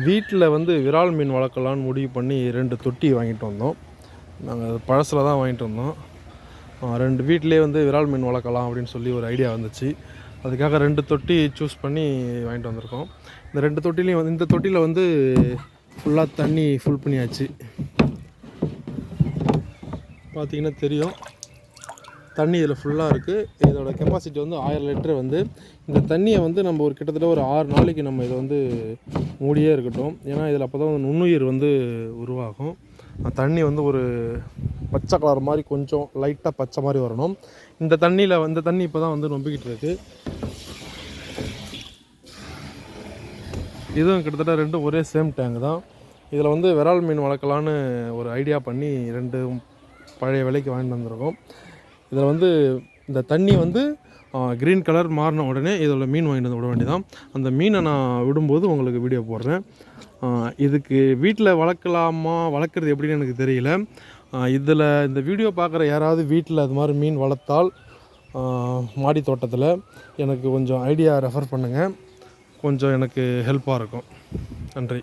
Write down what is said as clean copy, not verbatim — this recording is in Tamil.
வீட்டில் வந்து விரால் மீன் வளர்க்கலான்னு முடிவு பண்ணி 2 தொட்டி வாங்கிட்டு வந்தோம். நாங்கள் பழசில் தான் வாங்கிட்டு வந்தோம். 2 வீட்டிலே வந்து விரால் மீன் வளர்க்கலாம் அப்படின்னு சொல்லி ஒரு ஐடியா வந்துச்சு. அதுக்காக 2 தொட்டி சூஸ் பண்ணி வாங்கிட்டு வந்திருக்கோம். இந்த 2 தொட்டிலையும் வந்து இந்த தொட்டியில் வந்து ஃபுல்லாக தண்ணி ஃபுல் பண்ணியாச்சு. பார்த்திங்கன்னா தெரியும், தண்ணி இதில் ஃபுல்லாக இருக்குது. இதோட கெப்பாசிட்டி வந்து 1000 லிட்டர். வந்து இந்த தண்ணியை வந்து நம்ம ஒரு கிட்டத்தட்ட ஒரு 6 நாளைக்கு நம்ம இதை வந்து மூடியே இருக்கட்டும். ஏன்னா இதில் அப்போ தான் வந்து நுண்ணுயிர் வந்து உருவாகும். தண்ணி வந்து ஒரு பச்சை கலர் மாதிரி கொஞ்சம் லைட்டாக பச்சை மாதிரி வரணும். இந்த தண்ணி இப்போ தான் வந்து நம்பிக்கிட்டு இருக்குது. இதுவும் கிட்டத்தட்ட 2 ஒரே சேம் டேங்க் தான். இதில் வந்து விரால் மீன் வளர்க்கலான்னு ஒரு ஐடியா பண்ணி 2 பழைய விலைக்கு வாங்கிட்டு வந்திருக்கோம். இதில் வந்து இந்த தண்ணி வந்து க்ரீன் கலர் மாறின உடனே இதில் மீன் வாங்கிட்டு வந்து விட வேண்டியதான். அந்த மீனை நான் விடும்போது உங்களுக்கு வீடியோ போடுறேன். இதுக்கு வீட்டில் வளர்க்குறது எப்படின்னு எனக்கு தெரியல. இந்த வீடியோ பார்க்குற யாராவது வீட்டில் அது மாதிரி மீன் வளர்த்தால் மாடி தோட்டத்தில் எனக்கு கொஞ்சம் ஐடியா ரெஃபர் பண்ணுங்கள். கொஞ்சம் எனக்கு ஹெல்ப்பாக இருக்கும். நன்றி.